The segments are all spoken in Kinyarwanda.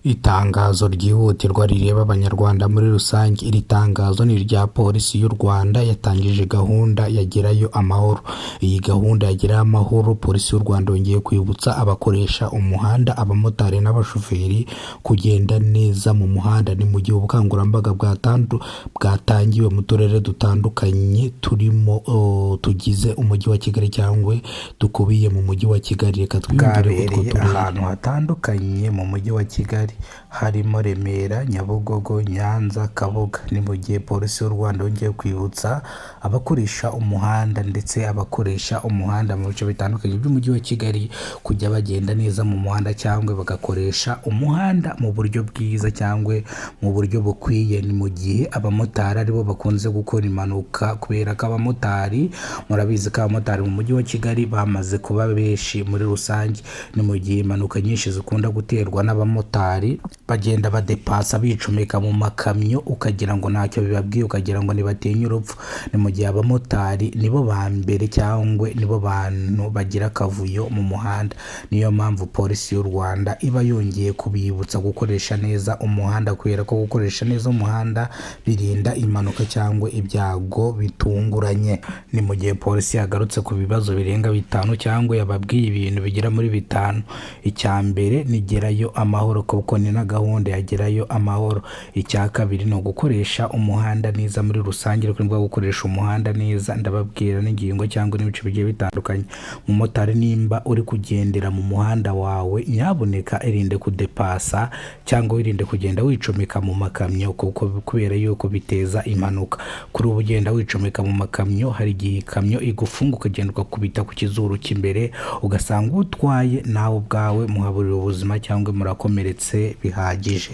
Itangazo ryihutirwa rireba abanyarwanda muri rusange. Iri tangazo ni irya polisi y'u Rwanda yatangije gahunda ya Gerayo Amahoro. Iyi gahunda ya Gerayo Amahoro, polisi y'u Rwanda yongeye kwibutsa abakoresha umuhanda, abamotari n'abashoferi kugenda neza mu muhanda. Ni mu gihe ubukangurambaga bwatangiwe mu turere dutandukanye turimo tugize umujyi wa Kigali cyangwa dukubiye mu mujyi wa Kigali. Reka twiyongere utwo turere ahantu hatandukanye mu mujyi wa Kigali harimo Remera, Nyabugogo, Nyanza, Kabuga. Ni mu gihe polisi y'u Rwanda yongeye kwibutsa abakoresha umuhanda ndetse abakoresha umuhanda mu bice bitandukanye by'umujyi wa Kigali kujya bagenda neza mu muhanda cyangwa bagakoresha umuhanda mu buryo bwiza cyangwa mu buryo bukwiye. Ni mu gihe abamotari aribo bakunze gukora impanuka, kubera ko abamotari, murabizi ko abamotari mu mujyi wa Kigali bamaze kuba benshi muri rusange. Ni mu gihe impanuka nyinshi zikunda guterwa n'abamotari bagenda badepasa bicomeka mu makamyo, ukagira ngo ntacyo bibabwiye, ukagira ngo ntibatinya urupfu. Ni mu gihe abamotari nibo ba mbere cyangwa nibo bantu bagira akavuyo mu muhanda. Niyo mpamvu polisi y'u Rwanda iba yongeye kubibutsa gukoresha neza umuhanda, kubera ko gukoresha neza umuhanda birinda impanuka cyangwa ibyago bitunguranye. Ni mu gihe polisi yagarutse ku bibazo birenga 5 cyangwa yababwiye ibintu bigera muri 5. Icya mbere ni Gerayo Amahoro, kuko ni na gahunda ya Gerayo Amahoro. Icya kabiri ni ugukoresha umuhanda neza muri rusange. Ariko nibwo gukoresha umuhanda neza ndababwira n'ingingo cyangwa n'ibice bigiye bitandukanye. Umumotari nimba uri kugendera mu muhanda wawe, nyaboneka irinde kudepasa cyangwa irinde kugenda wicomeka mu makamyo, kuko kubera yuko biteza impanuka. Kuri ubu ugenda wicomeka mu makamyo, hari igihe ikamyo igufunga ukagenda ukakubita ku kizuru cy'imbere, ugasanga utwaye nawe ubwawe muhaburira ubuzima cyangwa murakomeretse bihagije.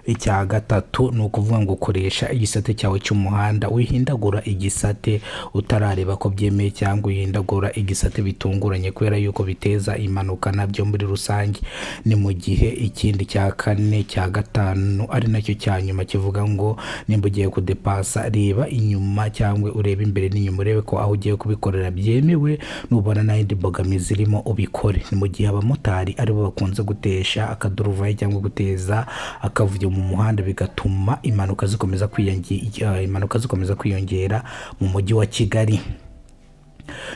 Icya gatatu ni ukuvuga ngo ukoresha igisate cyawe cy'umuhanda, wihindagura igisate utarareba ko byemeye cyangwa wihindagura igisate bitunguranye, kubera yuko biteza impanuka nabyo muri rusange. Ni mu gihe ikindi cya kane cya gatanu ari nacyo cya nyuma kivuga ngo nimba ugiye kudepasa, reba inyuma cyangwa urebe imbere n'inyuma, urebe ko aho ugiye kubikorera byemewe, nubona n'indi mbogamizi irimo ubikore. Ni mu gihe abamotari aribo bakunze gutesha akaduruvayi cyangwa guteza akavuyo mu muhanda, bigatuma impanuka zikomeza kwiyongera mu mujyi wa Kigali.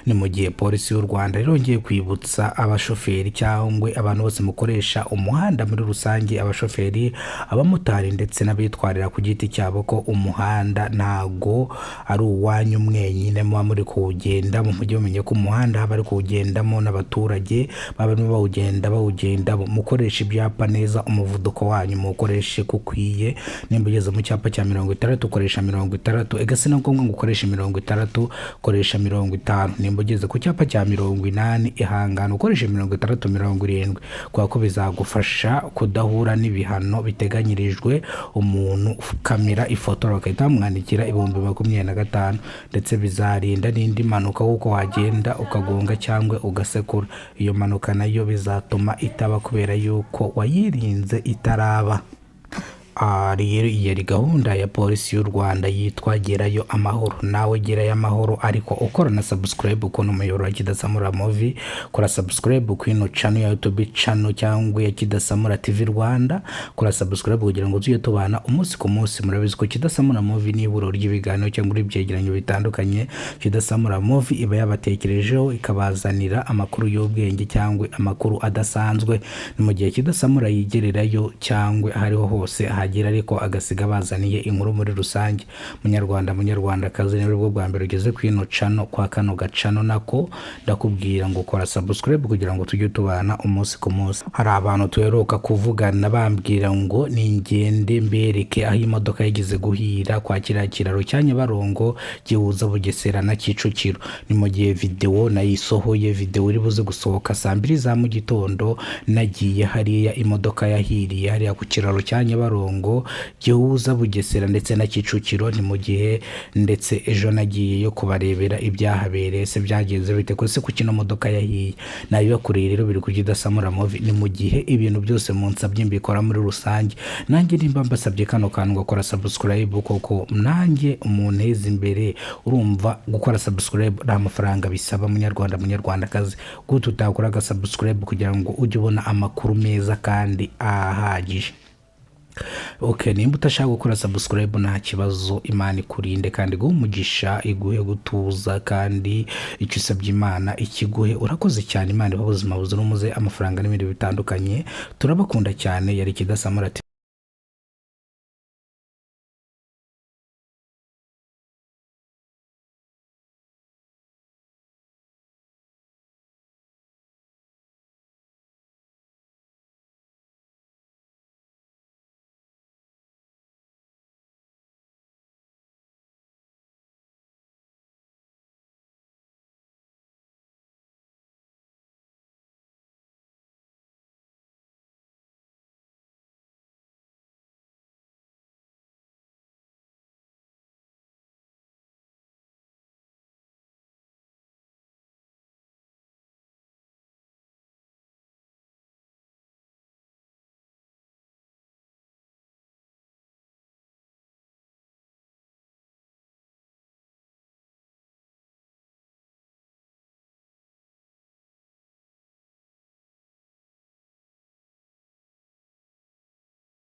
Ni mu gihe polisi y'u Rwanda irongeye kwibutsa abashoferi cyangwa abantu bose mukoresha umuhanda muri rusange, abashoferi, abamotari ndetse n'abitwarira ku giti cyabo, ko umuhanda ntago ari uwanyu mwenyine muba muri kuwugenda. Mu mujyi mumenye ko umuhanda bari kuwugendamo n'abaturage, barimo bawugendamo. Mukoresha ibyapa neza, umuvuduko wanyu mukoreshe kukwiye. Nimba ugeze mu cyapa cya 60 ukoresha 60, egase no ngombwa ngo ukoreshe 60, koresha 50. Nimba ugeze ku cyapa cya 80, ihangana ukoreshe 60 70, kwa ko bizagufasha kudahura n'ibihano biteganyirijwe umuntu kamera ifotora bakahita bamwandikira 25,000, ndetse bizarinda n'indi mpanuka kuko wagenda ukagonga cyangwa ugasekura. Iyo mpanuka nayo bizatuma itaba, kubera yuko wayirinze itaraba. Yari gahunda ya polisi y'u Rwanda yitwa Gerayo Amahoro. Nawe Gerayo Amahoro, ariko ukora na subscribe uko n'umuyoboro wa Kidasamura Movie. Kora subscribe ku ino channel ya YouTube channel cyangwa ya Kidasamura TV Rwanda. Kora subscribe kugira ngo tujye tubana umunsi ku munsi. Murabizi ko Kidasamura Movie ni iburo ry'ibiganiro cyangwa ibyegeranyo bitandukanye. Kidasamura Movie iba yabatekerejeho ikabazanira amakuru y'ubwenge cyangwa amakuru adasanzwe. Ni mu gihe Kidasamura yigererayo cyangwa hariho hose hagira, ariko agasiga bazaniye inkuru muri rusange. Munyarwandakazi, ni bwo bwa mbere ugeze ku ino channel, kwa kano gacano nako ndakubwira ngo kora subscribe kugira ngo tujye tubana umunsi ku munsi. Hari abantu tuheruka kuvugana bambwira ngo ningende mbereke aho imodoka yigeze guhira kwa kiriya kiraro cya Nyabarongo gihuza Bugesera na Kicukiro. Ni mu gihe video nayisohoye, video iri buze gusohoka saa 2 za mu gitondo, nagiye hariya imodoka yahiriye hariya ku kiraro cya Nyabarongo gihuza Bugesera ndetse na Kicukiro. Ni mu gihe ndetse ejo nagiyeyo kubarebera ibyahabereye, se byagenze bite, ko se ku kino modoka yahiye. Nabibakoreye rero biri ku Kidasamura Movie. Ni mu gihe ibintu byose munsabye mbikora muri rusange. Nanjye nimba mbasabye kano kantu gakora subscribe, koko nanjye umuntu imbere. Urumva gukora subscribe nta mafaranga bisaba, munyarwandakazi. Guta utakora subscribe kugira ngo ujye ubona amakuru meza kandi ahagije. nimba utashaka gukora subscribe nta kibazo, Imana ikurinde kandi iguhe umugisha, iguhe gutuza, kandi icyo usabye Imana ikiguhe. Urakoze cyane, Imana ibahe ubuzima buzira umuze, amafaranga n'ibindi bitandukanye. Turabakunda cyane. Yari Kidasamara.